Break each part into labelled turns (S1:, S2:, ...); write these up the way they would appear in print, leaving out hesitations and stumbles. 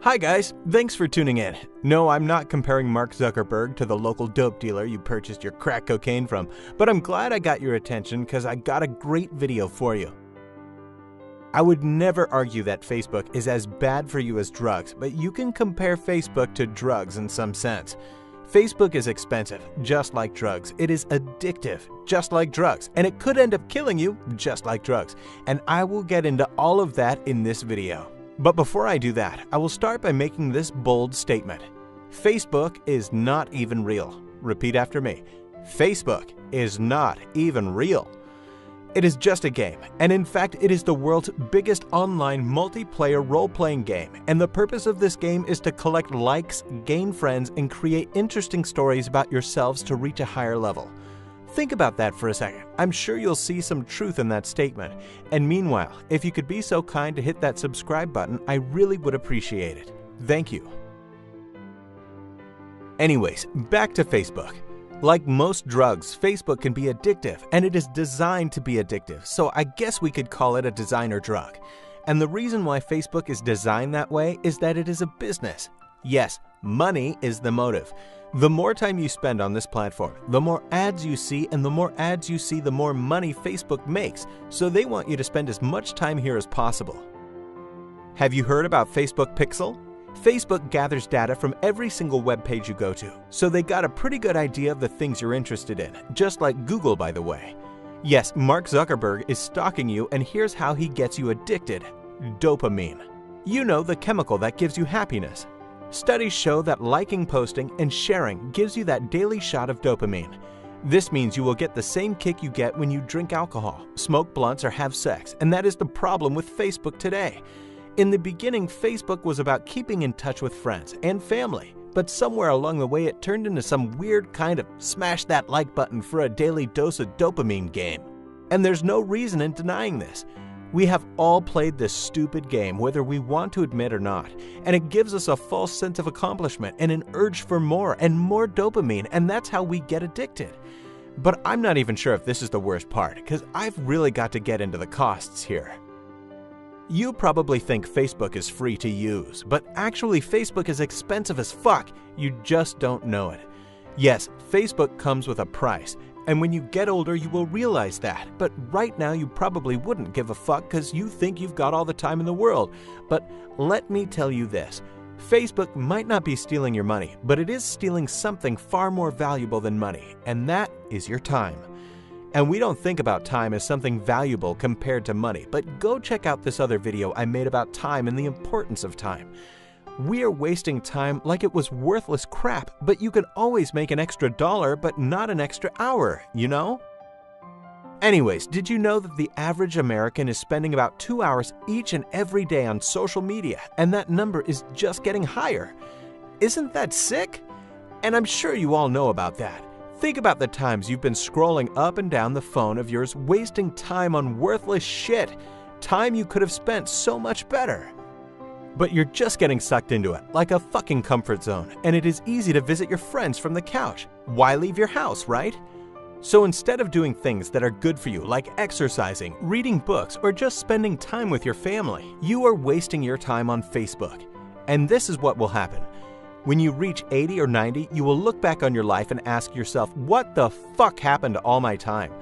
S1: Hi guys, thanks for tuning in. No, I'm not comparing Mark Zuckerberg to the local dope dealer you purchased your crack cocaine from, but I'm glad I got your attention because I got a great video for you. I would never argue that Facebook is as bad for you as drugs, but you can compare Facebook to drugs in some sense. Facebook is expensive, just like drugs. It is addictive, just like drugs, and it could end up killing you, just like drugs. And I will get into all of that in this video. But before I do that, I will start by making this bold statement. Facebook is not even real. Repeat after me. Facebook is not even real. It is just a game, and in fact, it is the world's biggest online multiplayer role-playing game, and the purpose of this game is to collect likes, gain friends, and create interesting stories about yourselves to reach a higher level. Think about that for a second. I'm sure you'll see some truth in that statement. And meanwhile, if you could be so kind to hit that subscribe button, I really would appreciate it. Thank you. Anyways, back to Facebook. Like most drugs, Facebook can be addictive, and it is designed to be addictive, so I guess we could call it a designer drug. And the reason why Facebook is designed that way is that it is a business. Yes, money is the motive. The more time you spend on this platform, the more ads you see, and the more ads you see, the more money Facebook makes, so they want you to spend as much time here as possible. Have you heard about Facebook Pixel? Facebook gathers data from every single web page you go to, so they got a pretty good idea of the things you're interested in, just like Google, by the way. Yes, Mark Zuckerberg is stalking you, and here's how he gets you addicted. Dopamine. You know, the chemical that gives you happiness. Studies show that liking, posting, and sharing gives you that daily shot of dopamine. This means you will get the same kick you get when you drink alcohol, smoke blunts, or have sex, and that is the problem with Facebook today. In the beginning, Facebook was about keeping in touch with friends and family, but somewhere along the way it turned into some weird kind of smash that like button for a daily dose of dopamine game. And there's no reason in denying this. We have all played this stupid game, whether we want to admit or not, and it gives us a false sense of accomplishment and an urge for more and more dopamine, and that's how we get addicted. But I'm not even sure if this is the worst part, because I've really got to get into the costs here. You probably think Facebook is free to use, but actually Facebook is expensive as fuck. You just don't know it. Yes, Facebook comes with a price, and when you get older you will realize that, but right now you probably wouldn't give a fuck because you think you've got all the time in the world. But let me tell you this, Facebook might not be stealing your money, but it is stealing something far more valuable than money, and that is your time. And we don't think about time as something valuable compared to money, but go check out this other video I made about time and the importance of time. We are wasting time like it was worthless crap, but you can always make an extra $1 but not an extra hour, you know? Anyways, did you know that the average American is spending about 2 hours each and every day on social media, and that number is just getting higher? Isn't that sick? And I'm sure you all know about that. Think about the times you've been scrolling up and down the phone of yours, wasting time on worthless shit, time you could have spent so much better. But you're just getting sucked into it, like a fucking comfort zone, and it is easy to visit your friends from the couch. Why leave your house, right? So instead of doing things that are good for you, like exercising, reading books, or just spending time with your family, you are wasting your time on Facebook. And this is what will happen. When you reach 80 or 90, you will look back on your life and ask yourself, what the fuck happened to all my time?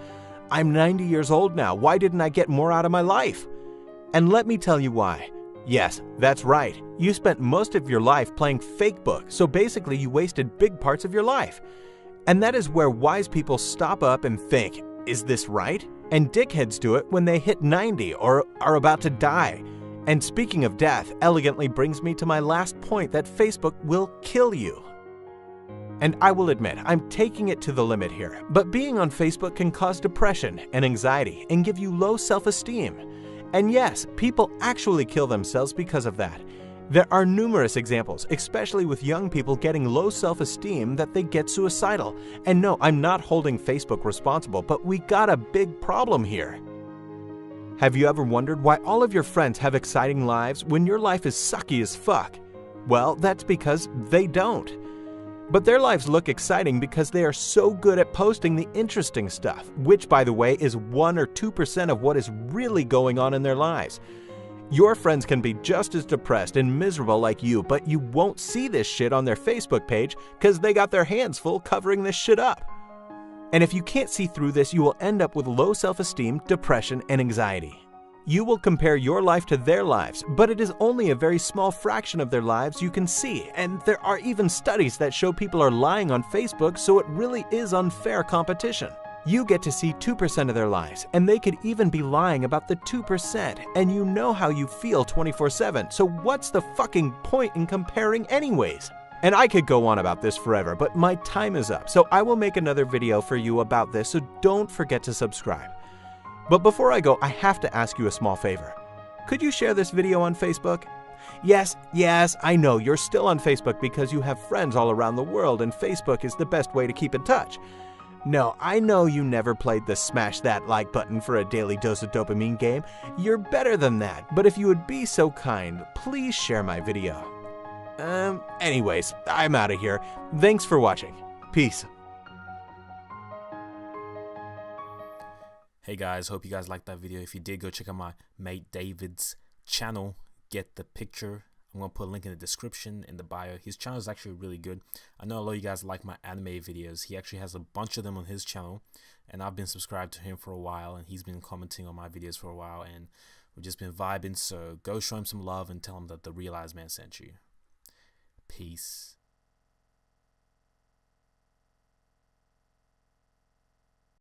S1: I'm 90 years old now, why didn't I get more out of my life? And let me tell you why. Yes, that's right. You spent most of your life playing Facebook, so basically you wasted big parts of your life. And that is where wise people stop up and think, is this right? And dickheads do it when they hit 90 or are about to die. And speaking of death, elegantly brings me to my last point that Facebook will kill you. And I will admit, I'm taking it to the limit here, but being on Facebook can cause depression and anxiety and give you low self-esteem. And yes, people actually kill themselves because of that. There are numerous examples, especially with young people getting low self-esteem, that they get suicidal. And no, I'm not holding Facebook responsible, but we got a big problem here. Have you ever wondered why all of your friends have exciting lives when your life is sucky as fuck? Well, that's because they don't. But their lives look exciting because they are so good at posting the interesting stuff, which, by the way, is 1 or 2% of what is really going on in their lives. Your friends can be just as depressed and miserable like you, but you won't see this shit on their Facebook page because they got their hands full covering this shit up. And if you can't see through this, you will end up with low self-esteem, depression, and anxiety. You will compare your life to their lives, but it is only a very small fraction of their lives you can see, and there are even studies that show people are lying on Facebook, so it really is unfair competition. You get to see 2% of their lives, and they could even be lying about the 2%, and you know how you feel 24/7, so what's the fucking point in comparing anyways? And I could go on about this forever, but my time is up, so I will make another video for you about this, so don't forget to subscribe. But before I go, I have to ask you a small favor. Could you share this video on Facebook? Yes, I know you're still on Facebook because you have friends all around the world and Facebook is the best way to keep in touch. No, I know you never played the smash that like button for a daily dose of dopamine game. You're better than that, but if you would be so kind, please share my video. Anyways, I'm out of here. Thanks for watching. Peace.
S2: Hey guys, hope you guys liked that video. If you did, go check out my mate David's channel. Get the picture. I'm going to put a link in the description, in the bio. His channel is actually really good. I know a lot of you guys like my anime videos. He actually has a bunch of them on his channel, and I've been subscribed to him for a while, and he's been commenting on my videos for a while, and we've just been vibing. So go show him some love and tell him that the Realized Man sent you. Peace.